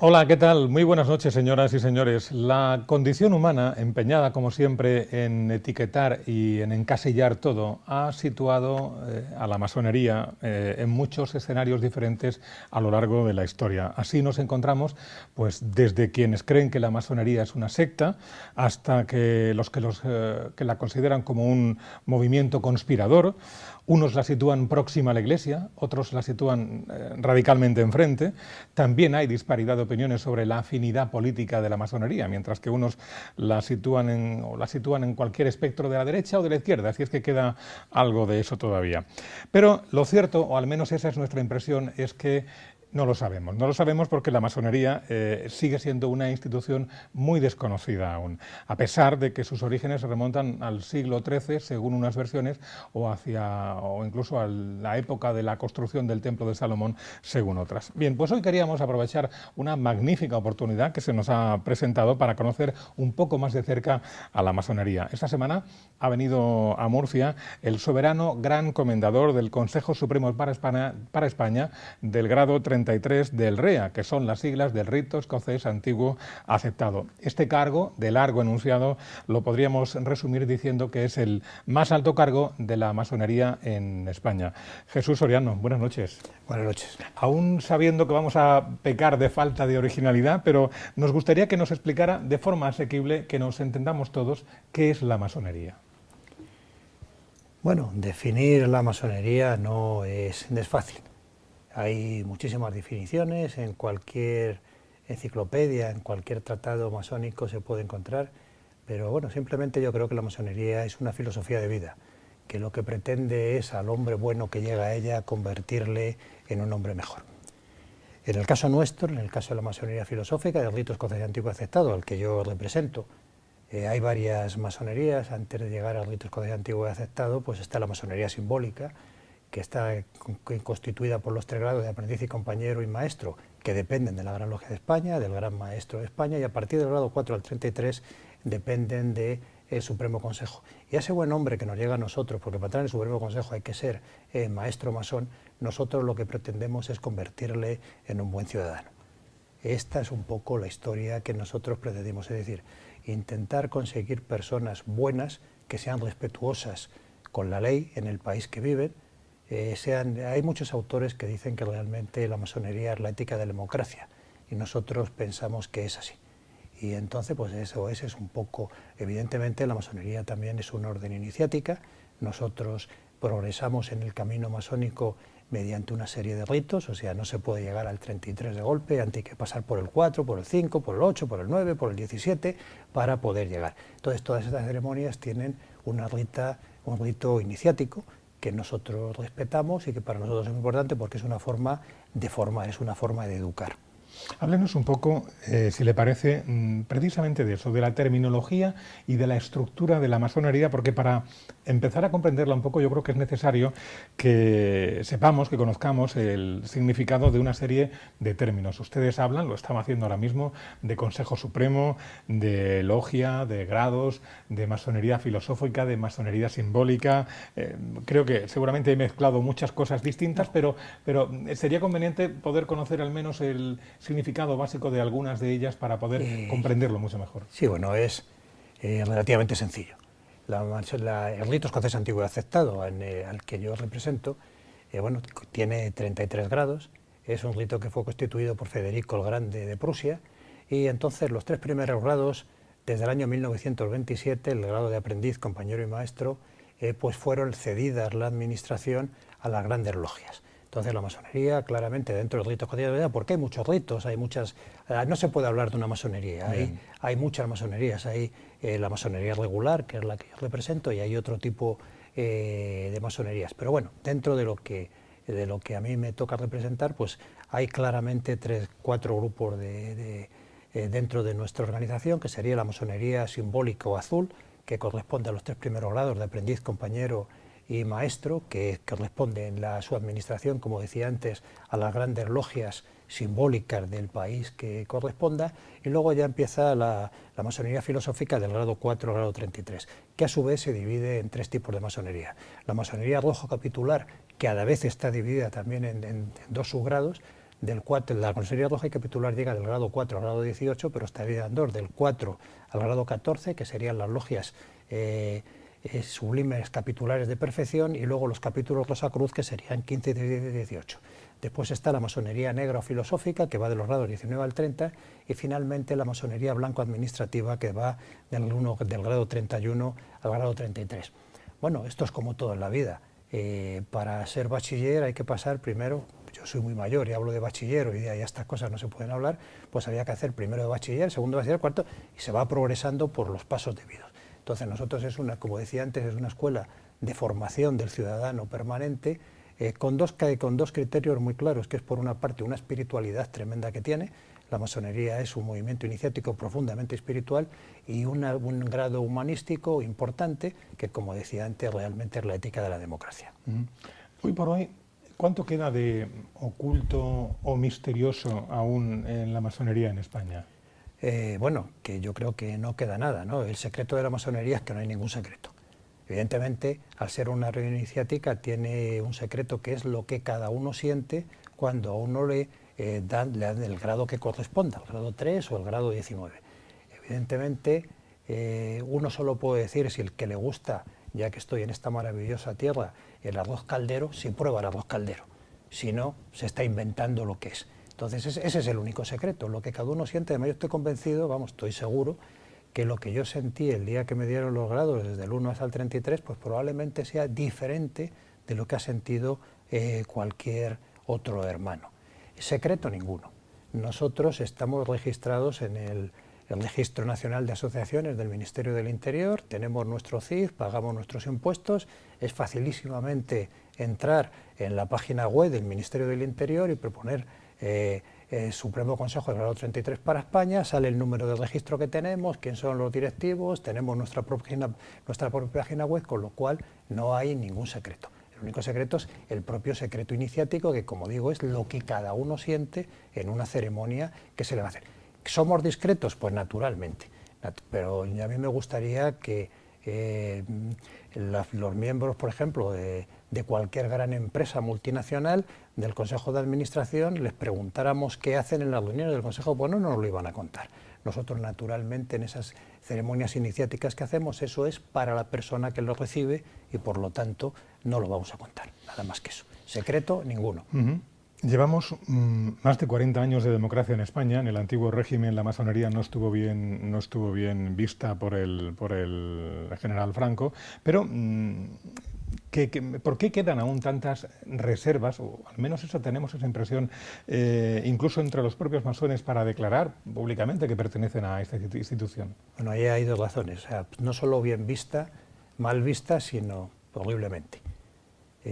Hola, ¿qué tal? Muy buenas noches, señoras y señores. La condición humana, empeñada como siempre en etiquetar y en encasillar todo, ha situado a la masonería en muchos escenarios diferentes a lo largo de la historia. Así nos encontramos, pues, desde quienes creen que la masonería es una secta, hasta que que la consideran como un movimiento conspirador. Unos la sitúan próxima a la Iglesia, otros la sitúan radicalmente enfrente. También hay disparidad de opiniones sobre la afinidad política de la masonería, mientras que unos la sitúan en cualquier espectro de la derecha o de la izquierda, así es que queda algo de eso todavía. Pero lo cierto, o al menos esa es nuestra impresión, es que no lo sabemos. No lo sabemos porque la masonería sigue siendo una institución muy desconocida aún, a pesar de que sus orígenes se remontan al siglo XIII, según unas versiones, o incluso a la época de la construcción del Templo de Salomón, según otras. Bien, pues hoy queríamos aprovechar una magnífica oportunidad que se nos ha presentado para conocer un poco más de cerca a la masonería. Esta semana ha venido a Murcia el soberano gran comendador del Consejo Supremo para España del grado 33 del REA, que son las siglas del Rito Escocés Antiguo Aceptado. Este cargo, de largo enunciado, lo podríamos resumir diciendo que es el más alto cargo de la masonería en España. Jesús Soriano, buenas noches. Buenas noches. Aún sabiendo que vamos a pecar de falta de originalidad, pero nos gustaría que nos explicara de forma asequible, que nos entendamos todos, qué es la masonería. Bueno, definir la masonería no es fácil. Hay muchísimas definiciones, en cualquier enciclopedia, en cualquier tratado masónico se puede encontrar, pero bueno, simplemente yo creo que la masonería es una filosofía de vida, que lo que pretende es al hombre bueno que llega a ella convertirle en un hombre mejor. En el caso nuestro, en el caso de la masonería filosófica, del rito escocés antiguo aceptado, al que yo represento, hay varias masonerías. Antes de llegar al rito escocés antiguo aceptado, pues está la masonería simbólica, que está constituida por los 3 grados de aprendiz y compañero y maestro, que dependen de la Gran Logia de España, del Gran Maestro de España, y a partir del grado 4 al 33 dependen del Supremo Consejo. Y a ese buen hombre que nos llega a nosotros, porque para entrar en el Supremo Consejo hay que ser maestro masón, nosotros lo que pretendemos es convertirle en un buen ciudadano. Esta es un poco la historia que nosotros pretendemos, es decir, intentar conseguir personas buenas, que sean respetuosas con la ley en el país que viven. Hay muchos autores que dicen que realmente la masonería es la ética de la democracia, y nosotros pensamos que es así. Y entonces, pues ese es un poco, evidentemente la masonería también es una orden iniciática. Nosotros progresamos en el camino masónico mediante una serie de ritos, o sea, no se puede llegar al 33 de golpe, antes hay que pasar por el 4, por el 5, por el 8, por el 9, por el 17, para poder llegar. Entonces, todas estas ceremonias tienen un rito iniciático que nosotros respetamos y que para nosotros es muy importante porque es una forma de formar, es una forma de educar. Háblenos un poco, si le parece, precisamente de eso, de la terminología y de la estructura de la masonería, porque para empezar a comprenderla un poco yo creo que es necesario que sepamos, que conozcamos el significado de una serie de términos. Ustedes hablan, lo están haciendo ahora mismo, de Consejo Supremo, de logia, de grados, de masonería filosófica, de masonería simbólica. Creo que seguramente he mezclado muchas cosas distintas, pero sería conveniente poder conocer al menos el significado básico de algunas de ellas para poder comprenderlo mucho mejor. Sí, bueno, es relativamente sencillo. El rito escocés antiguo aceptado, al que yo represento, bueno, tiene 33 grados, es un rito que fue constituido por Federico el Grande de Prusia, y entonces los 3 primeros grados, desde el año 1927, el grado de aprendiz, compañero y maestro, pues fueron cedidas la administración a las grandes logias. Entonces la masonería, claramente, dentro del rito escocés, porque hay muchos ritos, no se puede hablar de una masonería, hay muchas masonerías, hay la masonería regular, que es la que yo represento, y hay otro tipo de masonerías. Pero bueno, dentro de lo que a mí me toca representar, pues hay claramente 4 grupos dentro de nuestra organización, que sería la masonería simbólica o azul, que corresponde a los 3 primeros grados de aprendiz, compañero y maestro, que corresponde en su administración, como decía antes, a las grandes logias simbólicas del país que corresponda, y luego ya empieza la masonería filosófica del grado 4 al grado 33, que a su vez se divide en 3 tipos de masonería. La masonería rojo capitular, que a la vez está dividida también en 2 subgrados, la masonería logia y capitular llega del grado 4 al grado 18, pero estaría en dos, del 4 al grado 14, que serían las logias sublimes capitulares de perfección, y luego los capítulos Rosa Cruz, que serían 15, 16 y 18. Después está la masonería negra o filosófica, que va de los grados 19 al 30, y finalmente la masonería blanco-administrativa, que va del grado 31 al grado 33. Bueno, esto es como todo en la vida. Para ser bachiller hay que pasar primero, yo soy muy mayor y hablo de bachiller, hoy día ya estas cosas no se pueden hablar, pues había que hacer primero de bachiller, segundo de bachiller, cuarto, y se va progresando por los pasos debidos. Entonces nosotros como decía antes, es una escuela de formación del ciudadano permanente, con dos criterios muy claros, que es por una parte una espiritualidad tremenda que tiene. La masonería es un movimiento iniciático profundamente espiritual, y un grado humanístico importante, que como decía antes, realmente es la ética de la democracia. Hoy por hoy, ¿cuánto queda de oculto o misterioso aún en la masonería en España? Bueno, que yo creo que no queda nada, ¿no? El secreto de la masonería es que no hay ningún secreto. Evidentemente, al ser una reunión iniciática, tiene un secreto, que es lo que cada uno siente cuando a uno le dan el grado que corresponda, el grado 3 o el grado 19. Evidentemente, uno solo puede decir si el que le gusta, ya que estoy en esta maravillosa tierra, el arroz caldero, si prueba el arroz caldero. Si no, se está inventando lo que es. Entonces, ese es el único secreto, lo que cada uno siente. Además, yo estoy convencido, vamos, estoy seguro, que lo que yo sentí el día que me dieron los grados, desde el 1 hasta el 33, pues probablemente sea diferente de lo que ha sentido cualquier otro hermano. Secreto ninguno. Nosotros estamos registrados en el Registro Nacional de Asociaciones del Ministerio del Interior, tenemos nuestro CIF, pagamos nuestros impuestos, es facilísimamente entrar en la página web del Ministerio del Interior y proponer Supremo Consejo del grado 33 para España, sale el número de registro que tenemos, quién son los directivos, tenemos nuestra propia página web, con lo cual no hay ningún secreto. El único secreto es el propio secreto iniciático, que, como digo, es lo que cada uno siente en una ceremonia que se le va a hacer. ¿Somos discretos? Pues naturalmente, pero a mí me gustaría que los miembros, por ejemplo, de cualquier gran empresa multinacional, del Consejo de Administración, les preguntáramos qué hacen en las reuniones del Consejo, pues no nos lo iban a contar. Nosotros, naturalmente, en esas ceremonias iniciáticas que hacemos, eso es para la persona que lo recibe, y por lo tanto no lo vamos a contar, nada más que eso. Secreto, ninguno. Llevamos más de 40 años de democracia en España. En el antiguo régimen la masonería no estuvo bien vista por el general Franco, pero ¿por qué quedan aún tantas reservas, o al menos tenemos esa impresión, incluso entre los propios masones, para declarar públicamente que pertenecen a esta institución? Bueno, ahí hay dos razones. O sea, no solo bien vista, mal vista, sino horriblemente.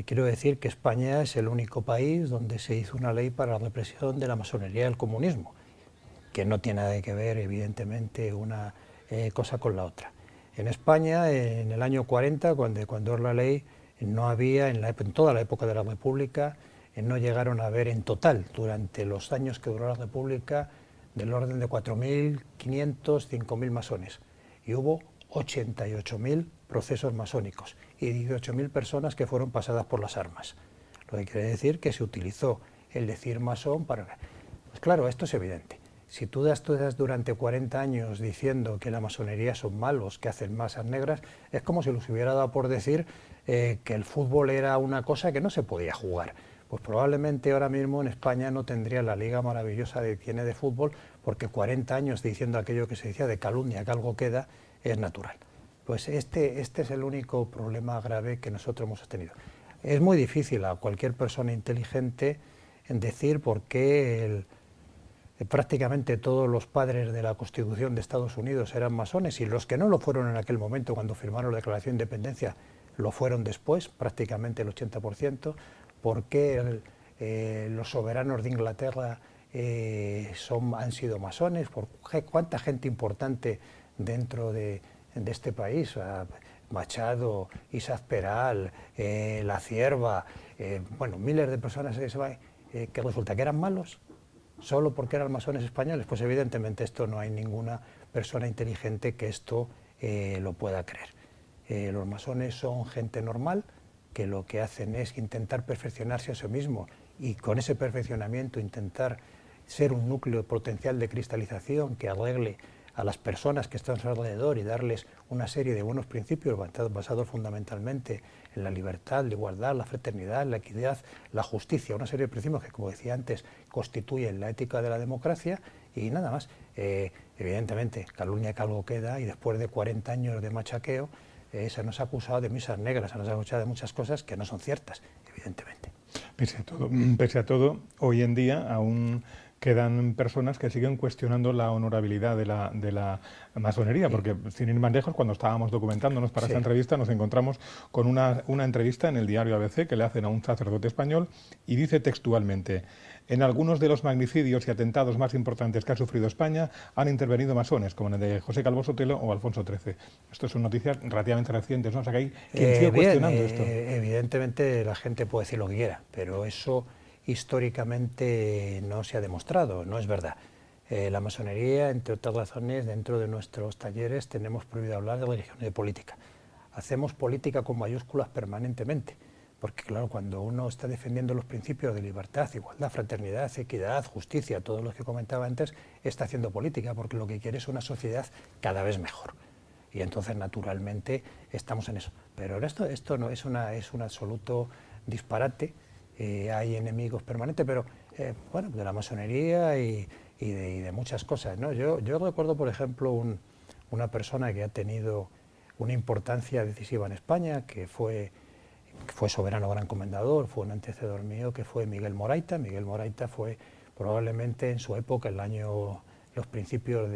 Quiero decir que España es el único país donde se hizo una ley para la represión de la masonería y el comunismo, que no tiene nada que ver, evidentemente, una cosa con la otra. En España, en el año 40, cuando es la ley, no había, en toda la época de la República, no llegaron a haber en total, durante los años que duró la República, del orden de 4.500, 5.000 masones. Y hubo 88.000 procesos masónicos y 18.000 personas que fueron pasadas por las armas. Lo que quiere decir que se utilizó el decir masón para... Pues claro, esto es evidente. Si tú das durante 40 años diciendo que la masonería son malos, que hacen masas negras, es como si los hubiera dado por decir que el fútbol era una cosa que no se podía jugar. Pues probablemente ahora mismo en España no tendría la liga maravillosa que tiene de fútbol, porque 40 años diciendo aquello que se decía de calumnia, que algo queda, es natural. Pues este es el único problema grave que nosotros hemos tenido. Es muy difícil a cualquier persona inteligente decir por qué prácticamente todos los padres de la Constitución de Estados Unidos eran masones, y los que no lo fueron en aquel momento cuando firmaron la Declaración de Independencia lo fueron después, prácticamente el 80%, por qué los soberanos de Inglaterra han sido masones, por cuánta gente importante dentro de este país, Machado, Isaac Peral, La Cierva, bueno, miles de personas que resulta que eran malos solo porque eran masones españoles. Pues evidentemente esto no hay ninguna persona inteligente que esto lo pueda creer. Los masones son gente normal que lo que hacen es intentar perfeccionarse a sí mismo y con ese perfeccionamiento intentar ser un núcleo potencial de cristalización que arregle a las personas que están a su alrededor y darles una serie de buenos principios basados fundamentalmente en la libertad, la igualdad, la fraternidad, la equidad, la justicia, una serie de principios que, como decía antes, constituyen la ética de la democracia y nada más. Evidentemente, calumnia que algo queda y después de 40 años de machaqueo se nos ha acusado de misas negras, se nos ha acusado de muchas cosas que no son ciertas, evidentemente. Pese a todo, hoy en día aún quedan personas que siguen cuestionando la honorabilidad de la masonería, Sí. porque sin ir más lejos, cuando estábamos documentándonos para Sí. esta entrevista, nos encontramos con una entrevista en el diario ABC que le hacen a un sacerdote español y dice textualmente: en algunos de los magnicidios y atentados más importantes que ha sufrido España han intervenido masones, como en el de José Calvo Sotelo o Alfonso XIII. Esto son noticias relativamente recientes, ¿no? O sea, que hay quien sigue cuestionando esto. Evidentemente la gente puede decir lo que quiera, pero eso históricamente no se ha demostrado, no es verdad. La masonería, entre otras razones, dentro de nuestros talleres tenemos prohibido hablar de religión y de política. Hacemos política con mayúsculas permanentemente, porque claro, cuando uno está defendiendo los principios de libertad, igualdad, fraternidad, equidad, justicia, todos los que comentaba antes, está haciendo política, porque lo que quiere es una sociedad cada vez mejor. Y entonces, naturalmente, estamos en eso. Pero esto no es un absoluto disparate. Hay enemigos permanentes, pero bueno, de la masonería y de muchas cosas, ¿no? Yo recuerdo, por ejemplo, una persona que ha tenido una importancia decisiva en España, que fue soberano gran comendador, fue un antecedor mío, que fue Miguel Moraita. Miguel Moraita fue probablemente en su época, los principios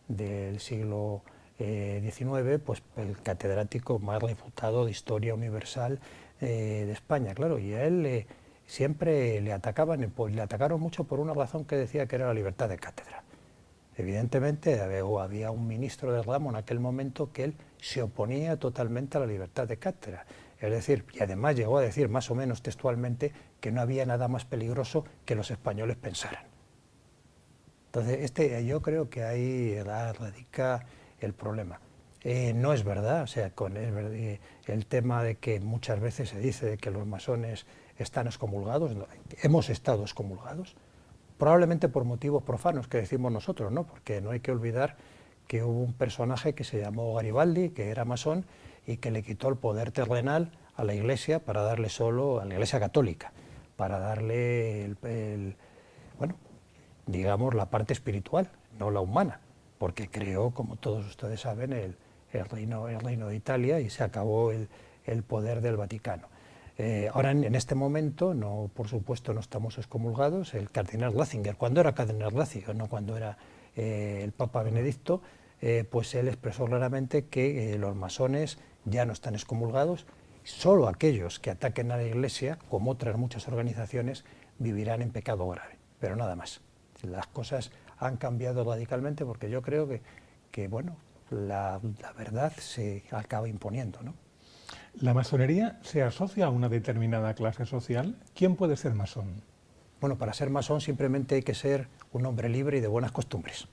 del siglo XIX, pues el catedrático más reputado de historia universal de España, claro, y a él siempre le atacaban, pues le atacaron mucho por una razón que decía que era la libertad de cátedra. Evidentemente había un ministro del ramo en aquel momento que él se oponía totalmente a la libertad de cátedra. Es decir, y además llegó a decir más o menos textualmente que no había nada más peligroso que los españoles pensaran. Entonces, yo creo que ahí radica el problema. No es verdad, o sea, el tema de que muchas veces se dice de que los masones están excomulgados, no, hemos estado excomulgados, probablemente por motivos profanos que decimos nosotros, ¿no? Porque no hay que olvidar que hubo un personaje que se llamó Garibaldi, que era masón, y que le quitó el poder terrenal a la Iglesia para darle solo, a la Iglesia católica, para darle bueno, digamos, la parte espiritual, no la humana, porque creó, como todos ustedes saben, el reino de Italia y se acabó el poder del Vaticano. Ahora, en este momento, no, por supuesto, no estamos excomulgados. El cardenal Ratzinger, cuando era cardenal Ratzinger, no cuando era el Papa Benedicto, pues él expresó claramente que los masones ya no están excomulgados, solo aquellos que ataquen a la Iglesia, como otras muchas organizaciones, vivirán en pecado grave, pero nada más. Las cosas han cambiado radicalmente porque yo creo que bueno, la verdad se acaba imponiendo, ¿no? ¿La masonería se asocia a una determinada clase social? ¿Quién puede ser masón? Bueno, para ser masón simplemente hay que ser un hombre libre y de buenas costumbres.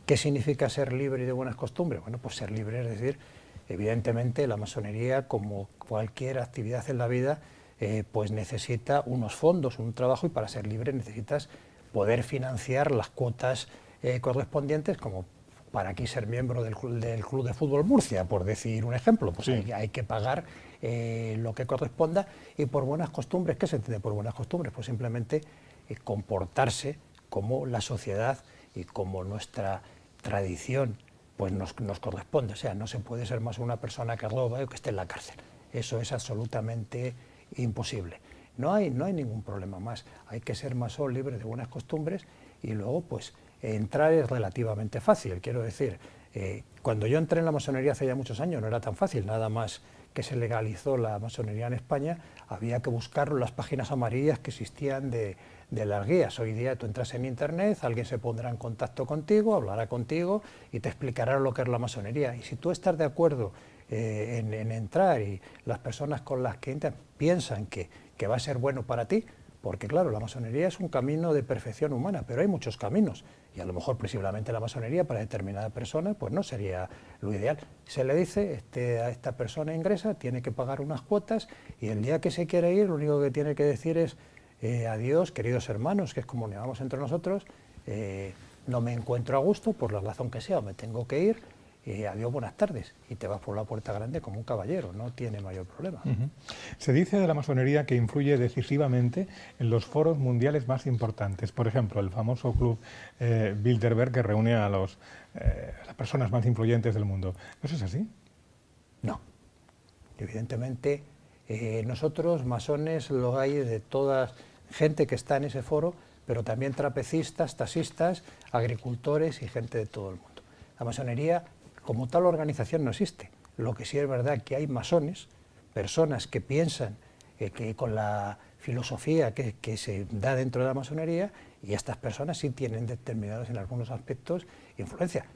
¿Qué significa ser libre y de buenas costumbres? Bueno, pues ser libre es decir, evidentemente la masonería, como cualquier actividad en la vida, pues necesita unos fondos, un trabajo, y para ser libre necesitas poder financiar las cuotas correspondientes, como para aquí ser miembro del Club de Fútbol Murcia, por decir un ejemplo, pues sí, hay que pagar lo que corresponda. Y por buenas costumbres, ¿qué se entiende por buenas costumbres? Pues simplemente comportarse como la sociedad y como nuestra tradición pues nos corresponde. O sea, no se puede ser más una persona que roba o que esté en la cárcel. Eso es absolutamente imposible. No hay ningún problema más. Hay que ser masón libre de buenas costumbres y luego pues entrar es relativamente fácil. Quiero decir, cuando yo entré en la masonería hace ya muchos años no era tan fácil, nada más que se legalizó la masonería en España, había que buscar las páginas amarillas que existían de las guías. Hoy día tú entras en internet, alguien se pondrá en contacto contigo, hablará contigo y te explicará lo que es la masonería. Y si tú estás de acuerdo en entrar y las personas con las que entran piensan que va a ser bueno para ti, porque claro, la masonería es un camino de perfección humana, pero hay muchos caminos, y a lo mejor precisamente la masonería para determinada persona pues no sería lo ideal. Se le dice, a esta persona ingresa, tiene que pagar unas cuotas, y el día que se quiere ir, lo único que tiene que decir es adiós, queridos hermanos, que es como nos llamamos entre nosotros, no me encuentro a gusto, por la razón que sea, o me tengo que ir, adiós, buenas tardes, y te vas por la puerta grande como un caballero, no tiene mayor problema. Se dice de la masonería que influye decisivamente en los foros mundiales más importantes. Por ejemplo, el famoso club Bilderberg, que reúne a las personas más influyentes del mundo. ¿Eso es así? No. Evidentemente, nosotros, masones, lo hay de toda gente que está en ese foro, pero también trapecistas, taxistas, agricultores y gente de todo el mundo. La masonería, como tal organización, no existe. Lo que sí es verdad que hay masones, personas que piensan que con la filosofía que se da dentro de la masonería, y estas personas sí tienen determinados en algunos aspectos influencia.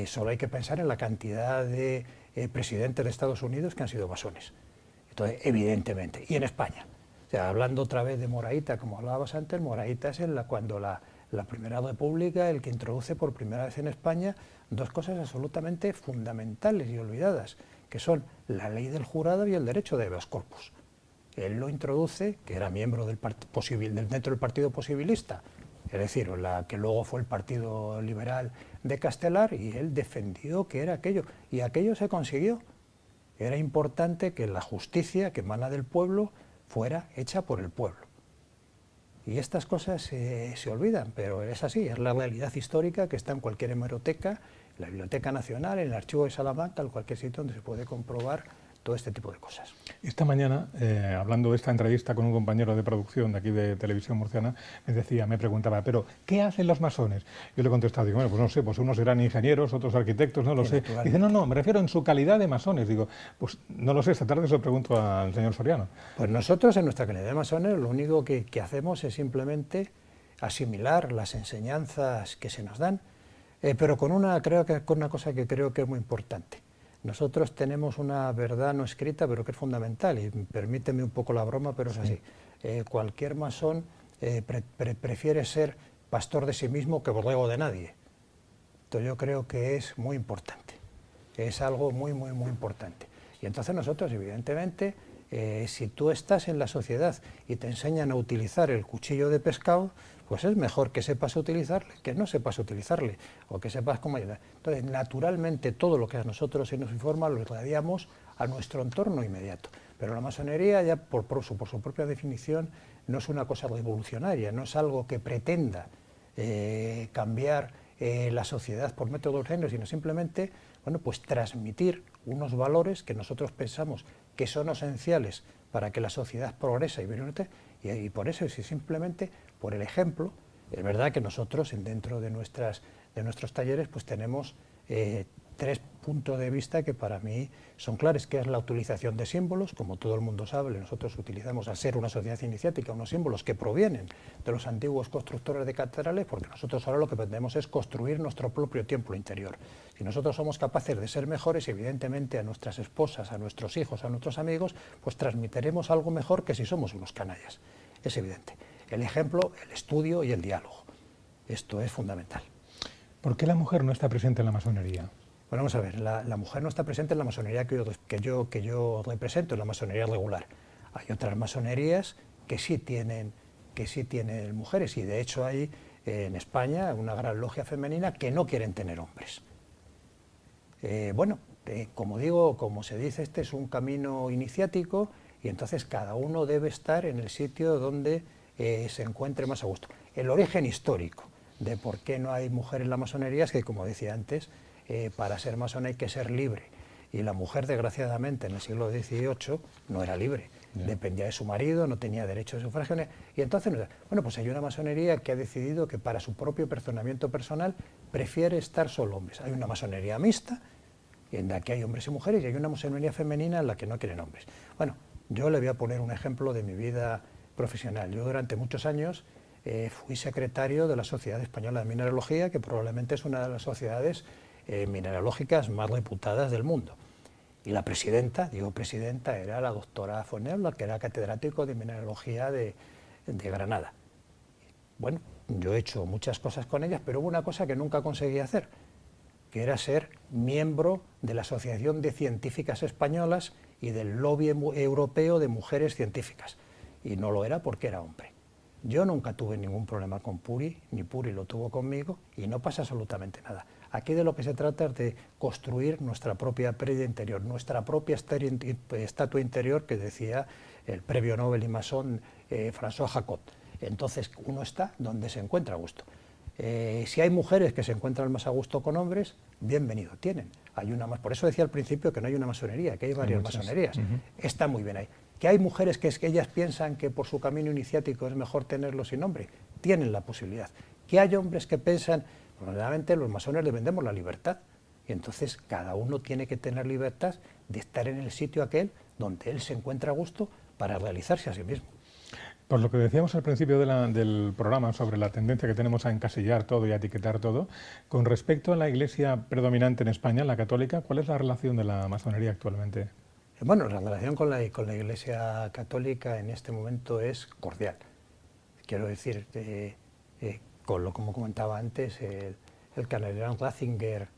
Solo hay que pensar en la cantidad de presidentes de Estados Unidos que han sido masones. Entonces, evidentemente, y en España. O sea, hablando otra vez de Moraíta, como hablabas antes, Moraíta es cuando la Primera República, el que introduce por primera vez en España dos cosas absolutamente fundamentales y olvidadas, que son la ley del jurado y el derecho de habeas corpus. Él lo introduce, que era miembro dentro del Partido Posibilista, es decir, la que luego fue el Partido Liberal de Castelar, y él defendió que era aquello, y aquello se consiguió. Era importante que la justicia que emana del pueblo fuera hecha por el pueblo. Y estas cosas se olvidan, pero es así, es la realidad histórica que está en cualquier hemeroteca, en la Biblioteca Nacional, en el Archivo de Salamanca, en cualquier sitio donde se puede comprobar todo este tipo de cosas. Esta mañana, hablando de esta entrevista con un compañero de producción de aquí de Televisión Murciana, me preguntaba, ¿pero qué hacen los masones? Yo le contestaba, digo, bueno, pues no sé, pues unos serán ingenieros, otros arquitectos, no lo sé. Dice, no, me refiero en su calidad de masones. Digo, pues no lo sé, esta tarde se lo pregunto al señor Soriano. Pues nosotros, en nuestra calidad de masones, lo único que hacemos es simplemente asimilar las enseñanzas que se nos dan, pero con una cosa que creo que es muy importante. Nosotros tenemos una verdad no escrita, pero que es fundamental, y permíteme un poco la broma, pero es así. Cualquier masón prefiere ser pastor de sí mismo que borrego de nadie. Entonces yo creo que es muy importante, es algo muy importante. Y entonces nosotros, evidentemente, si tú estás en la sociedad y te enseñan a utilizar el cuchillo de pescado, pues es mejor que sepas utilizarle, que no sepas utilizarle, o que sepas cómo ayudar. Entonces, naturalmente, todo lo que a nosotros se nos informa lo irradiamos a nuestro entorno inmediato. Pero la masonería, ya por su propia definición, no es una cosa revolucionaria, no es algo que pretenda cambiar la sociedad por métodos géneros, sino simplemente, bueno, pues transmitir unos valores que nosotros pensamos que son esenciales para que la sociedad progrese y por eso, si simplemente por el ejemplo, es verdad que nosotros dentro de nuestros talleres pues tenemos tres puntos de vista que para mí son claros, que es la utilización de símbolos. Como todo el mundo sabe, nosotros utilizamos, al ser una sociedad iniciática, unos símbolos que provienen de los antiguos constructores de catedrales, porque nosotros ahora lo que pretendemos es construir nuestro propio templo interior. Si nosotros somos capaces de ser mejores, evidentemente a nuestras esposas, a nuestros hijos, a nuestros amigos, pues transmitiremos algo mejor que si somos unos canallas. Es evidente. El ejemplo, el estudio y el diálogo. Esto es fundamental. ¿Por qué la mujer no está presente en la masonería? Bueno, vamos a ver, la mujer no está presente en la masonería que yo represento, en la masonería regular. Hay otras masonerías que sí tienen mujeres, y de hecho hay en España una gran logia femenina que no quieren tener hombres. Como digo, como se dice, este es un camino iniciático, y entonces cada uno debe estar en el sitio donde se encuentre más a gusto. El origen histórico de por qué no hay mujer en la masonería es que, como decía antes, para ser masón hay que ser libre, y la mujer, desgraciadamente, en el siglo XVIII no era libre, dependía de su marido, no tenía derecho de sufragio, y entonces, bueno, pues hay una masonería que ha decidido que para su propio perfeccionamiento personal prefiere estar solo hombres. Hay una masonería mixta, en la que hay hombres y mujeres, y hay una masonería femenina en la que no quieren hombres. Bueno, yo le voy a poner un ejemplo de mi vida profesional. Yo durante muchos años fui secretario de la Sociedad Española de Mineralogía, que probablemente es una de las sociedades mineralógicas más reputadas del mundo. Y la presidenta, era la doctora Fonebla, que era catedrático de mineralogía de Granada. Bueno, yo he hecho muchas cosas con ellas, pero hubo una cosa que nunca conseguí hacer, que era ser miembro de la Asociación de Científicas Españolas y del lobby europeo de mujeres científicas. Y no lo era porque era hombre. Yo nunca tuve ningún problema con Puri, ni Puri lo tuvo conmigo, y no pasa absolutamente nada. Aquí de lo que se trata es de construir nuestra propia pérdida interior, nuestra propia estatua interior que decía el premio Nobel y masón François Jacot. Entonces uno está donde se encuentra a gusto. Si hay mujeres que se encuentran más a gusto con hombres, bienvenido tienen. Por eso decía al principio que no hay una masonería, que hay varias masonerías. Está muy bien ahí. Que hay mujeres que ellas piensan que por su camino iniciático es mejor tenerlo sin hombre, tienen la posibilidad. Que hay hombres que piensan, verdaderamente los masones les vendemos la libertad, y entonces cada uno tiene que tener libertad de estar en el sitio aquel donde él se encuentra a gusto para realizarse a sí mismo. Por lo que decíamos al principio del programa sobre la tendencia que tenemos a encasillar todo y a etiquetar todo, con respecto a la iglesia predominante en España, la católica, ¿cuál es la relación de la masonería actualmente? Bueno, la relación con la Iglesia Católica en este momento es cordial. Quiero decir, como comentaba antes, el cardenal Ratzinger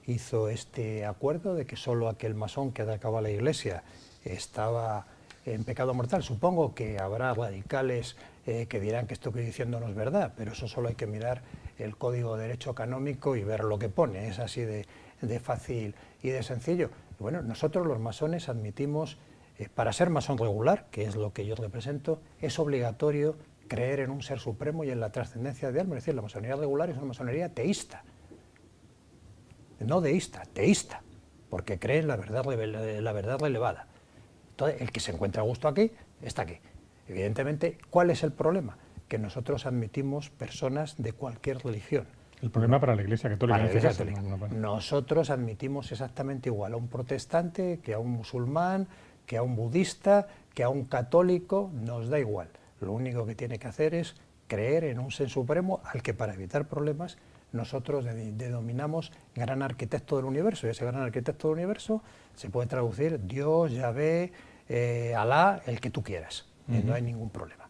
hizo este acuerdo de que solo aquel masón que atacaba a la Iglesia estaba en pecado mortal. Supongo que habrá radicales que dirán que esto que estoy diciendo no es verdad, pero eso solo hay que mirar el Código de Derecho Canónico y ver lo que pone. Es así de fácil y de sencillo. Y bueno, nosotros los masones admitimos, para ser masón regular, que es lo que yo represento, es obligatorio creer en un ser supremo y en la trascendencia de alma. Es decir, la masonería regular es una masonería teísta. No deísta, teísta, porque cree en la verdad relevada. Entonces, el que se encuentra a gusto aquí, está aquí. Evidentemente, ¿cuál es el problema? Que nosotros admitimos personas de cualquier religión. El problema para la Iglesia Católica. Para la Iglesia Católica. Nosotros admitimos exactamente igual a un protestante, que a un musulmán, que a un budista, que a un católico, nos da igual. Lo único que tiene que hacer es creer en un ser supremo al que, para evitar problemas, nosotros denominamos gran arquitecto del universo. Y ese gran arquitecto del universo se puede traducir Dios, Yahvé, Alá, el que tú quieras. Y no hay ningún problema.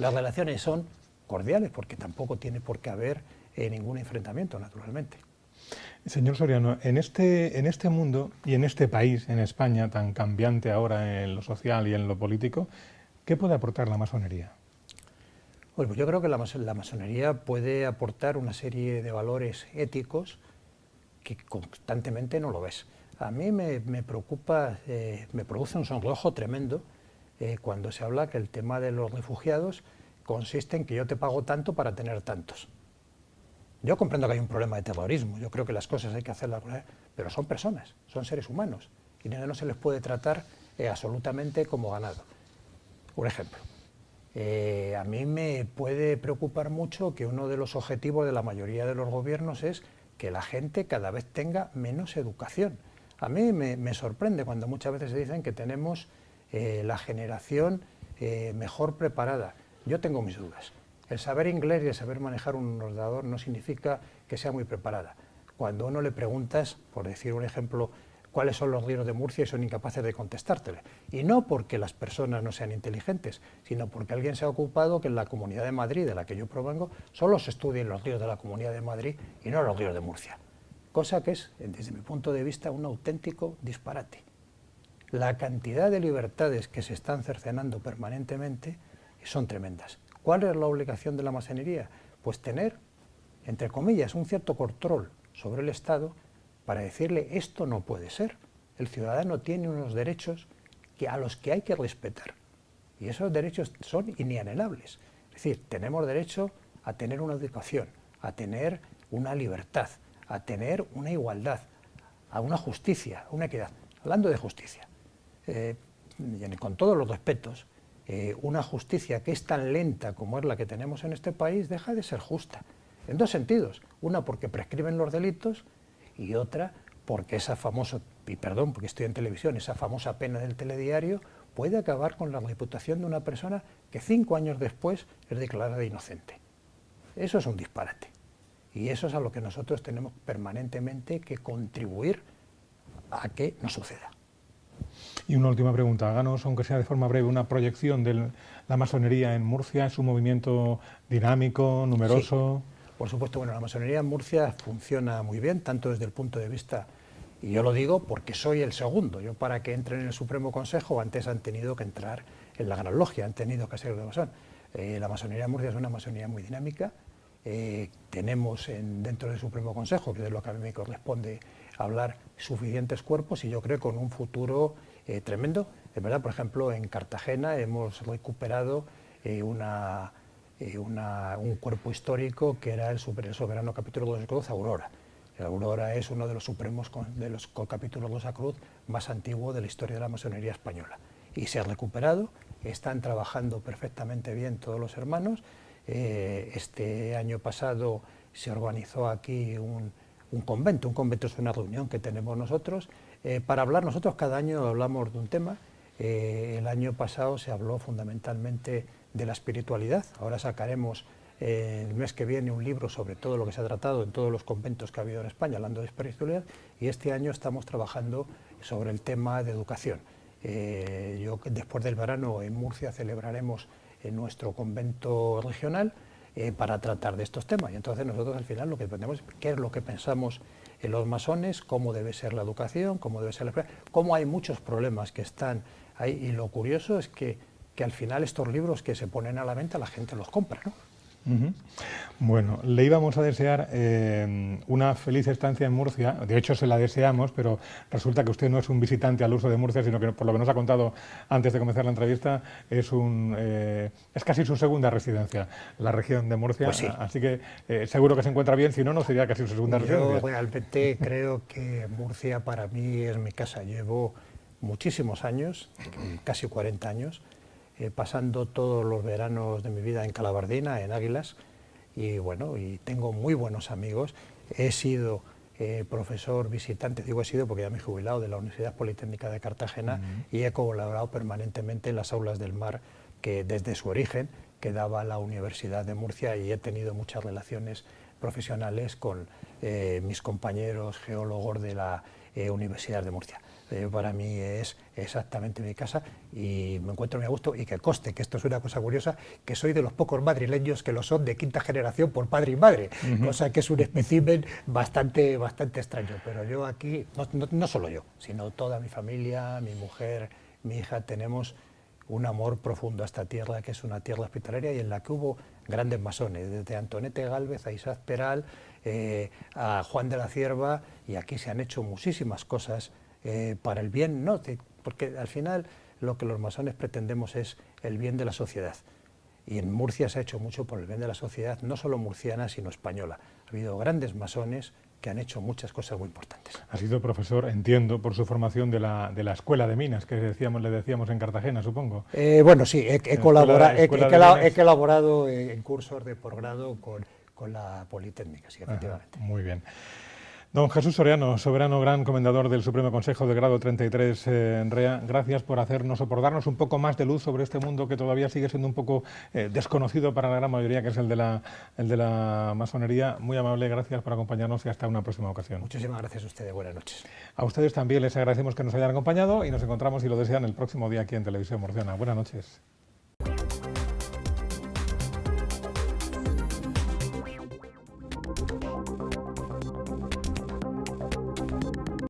Las relaciones son cordiales porque tampoco tiene por qué haber ningún enfrentamiento, naturalmente. Señor Soriano, en este mundo y en este país, en España, tan cambiante ahora en lo social y en lo político, ¿qué puede aportar la masonería? Pues yo creo que la masonería puede aportar una serie de valores éticos que constantemente no lo ves. A mí me preocupa, me produce un sonrojo tremendo cuando se habla que el tema de los refugiados consiste en que yo te pago tanto para tener tantos. Yo comprendo que hay un problema de terrorismo, yo creo que las cosas hay que hacerlas, pero son personas, son seres humanos, y no se les puede tratar absolutamente como ganado. Un ejemplo, a mí me puede preocupar mucho que uno de los objetivos de la mayoría de los gobiernos es que la gente cada vez tenga menos educación. A mí me sorprende cuando muchas veces se dicen que tenemos la generación mejor preparada. Yo tengo mis dudas. El saber inglés y el saber manejar un ordenador no significa que sea muy preparada. Cuando a uno le preguntas, por decir un ejemplo, cuáles son los ríos de Murcia y son incapaces de contestártelo. Y no porque las personas no sean inteligentes, sino porque alguien se ha ocupado que en la Comunidad de Madrid, de la que yo provengo, solo se estudien los ríos de la Comunidad de Madrid y no los ríos de Murcia. Cosa que es, desde mi punto de vista, un auténtico disparate. La cantidad de libertades que se están cercenando permanentemente son tremendas. ¿Cuál es la obligación de la masonería? Pues tener, entre comillas, un cierto control sobre el Estado para decirle esto no puede ser. El ciudadano tiene unos derechos a los que hay que respetar. Y esos derechos son inalienables. Es decir, tenemos derecho a tener una educación, a tener una libertad, a tener una igualdad, a una justicia, a una equidad. Hablando de justicia, con todos los respetos, una justicia que es tan lenta como es la que tenemos en este país deja de ser justa. En dos sentidos. Una, porque prescriben los delitos, y otra, porque esa famosa, y perdón porque estoy en televisión, esa famosa pena del telediario puede acabar con la reputación de una persona que 5 años después es declarada inocente. Eso es un disparate. Y eso es a lo que nosotros tenemos permanentemente que contribuir a que no suceda. Y una última pregunta, háganos, aunque sea de forma breve, una proyección de la masonería en Murcia. ¿Es un movimiento dinámico, numeroso? Sí, por supuesto, bueno, la masonería en Murcia funciona muy bien, tanto desde el punto de vista, y yo lo digo porque soy el segundo. Yo, para que entren en el Supremo Consejo, antes han tenido que entrar en la Gran Logia, han tenido que ser de masón. La masonería de Murcia es una masonería muy dinámica. Tenemos dentro del Supremo Consejo, que es de lo que a mí me corresponde hablar, suficientes cuerpos, y yo creo que con un futuro tremendo. Es verdad, por ejemplo, en Cartagena hemos recuperado un cuerpo histórico que era el soberano capítulo de los Cruz, Aurora. Aurora es uno de los supremos de los capítulos de la Cruz más antiguo de la historia de la masonería española. Y se ha recuperado, están trabajando perfectamente bien todos los hermanos. Este año pasado se organizó aquí un convento. Un convento es una reunión que tenemos nosotros para hablar. Nosotros cada año hablamos de un tema. El año pasado se habló fundamentalmente de la espiritualidad. Ahora sacaremos el mes que viene un libro sobre todo lo que se ha tratado en todos los conventos que ha habido en España, hablando de espiritualidad, y este año estamos trabajando sobre el tema de educación. Después del verano en Murcia celebraremos en nuestro convento regional para tratar de estos temas, y entonces nosotros al final lo que pretendemos es qué es lo que pensamos en los masones, cómo debe ser la educación, cómo debe ser la escuela, cómo hay muchos problemas que están ahí, y lo curioso es que al final estos libros que se ponen a la venta la gente los compra, ¿no? Bueno, le íbamos a desear una feliz estancia en Murcia. De hecho se la deseamos, pero resulta que usted no es un visitante al uso de Murcia, sino que, por lo que nos ha contado antes de comenzar la entrevista, es casi su segunda residencia, la región de Murcia. Pues sí. Así que seguro que se encuentra bien, si no, no sería casi su segunda residencia. Yo realmente creo que Murcia para mí es mi casa. Llevo muchísimos años, casi 40 años, pasando todos los veranos de mi vida en Calabardina, en Águilas, y bueno, y tengo muy buenos amigos. He sido profesor visitante, digo he sido porque ya me he jubilado, de la Universidad Politécnica de Cartagena, y he colaborado permanentemente en las aulas del mar, que desde su origen que daba la Universidad de Murcia, y he tenido muchas relaciones profesionales con mis compañeros geólogos de la Universidad de Murcia. Para mí es exactamente mi casa y me encuentro muy a gusto, y que conste que esto es una cosa curiosa, que soy de los pocos madrileños que lo son de quinta generación por padre y madre, cosa que es un espécimen bastante extraño, pero yo aquí, no solo yo, sino toda mi familia, mi mujer, mi hija, tenemos un amor profundo a esta tierra, que es una tierra hospitalaria y en la que hubo grandes masones, desde Antonete Gálvez a Isaac Peral, a Juan de la Cierva, y aquí se han hecho muchísimas cosas para el bien, ¿no? Porque al final lo que los masones pretendemos es el bien de la sociedad, y en Murcia se ha hecho mucho por el bien de la sociedad, no solo murciana sino española. Ha habido grandes masones que han hecho muchas cosas muy importantes. Ha sido profesor, entiendo, por su formación de la Escuela de Minas, que le decíamos en Cartagena, supongo. Bueno, sí, he colaborado en cursos de posgrado con la Politécnica, sí, efectivamente. Ajá, muy bien. Don Jesús Soriano, soberano gran comendador del Supremo Consejo de Grado 33 en REA, gracias por darnos un poco más de luz sobre este mundo que todavía sigue siendo un poco desconocido para la gran mayoría, que es el de la masonería. Muy amable, gracias por acompañarnos y hasta una próxima ocasión. Muchísimas gracias a ustedes, buenas noches. A ustedes también les agradecemos que nos hayan acompañado y nos encontramos, si lo desean, el próximo día aquí en Televisión Murciana. Buenas noches.